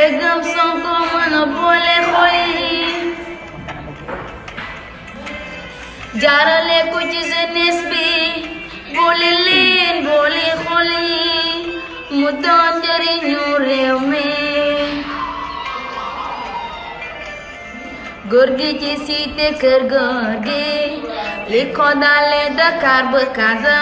Egam Sonko mën a boole xol yi jaarale ko ci jeunesse bi boole leen boole xol yi mu doon njëriñu réew mi góor gi ci cité kër góor gi li ko dale Dakar ba Casa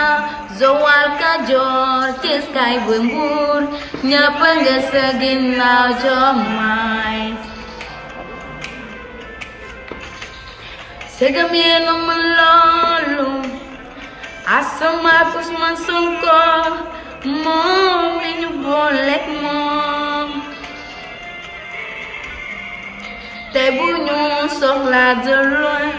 Joal Kajoor Thiès kay ba Mbuur ñëpp nga sa ginnaaw Diomaye segam yéen a mën loolu Asama ak Ousmane Sonko moom li ñu booleeg moom te bu ñu soxlaa de loin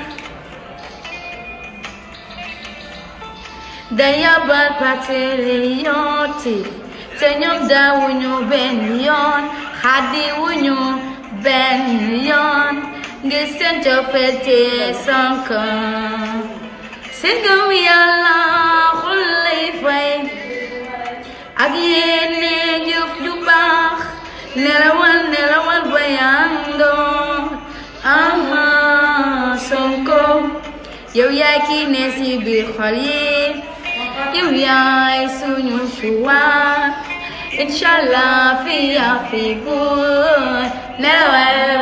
day yabal patriote te ñoom daawuñu benn yoon xaddiwuñu benn yoon ngir seen cofeel ci Sonko seen gëm Yàlla xol lay fay ak yéene jëf ju baax nelawal ba yandoon Sonko yow yaay kii ne si biir xol yi yow yaay suñu choix inshallah fi yaa fi góor nelawal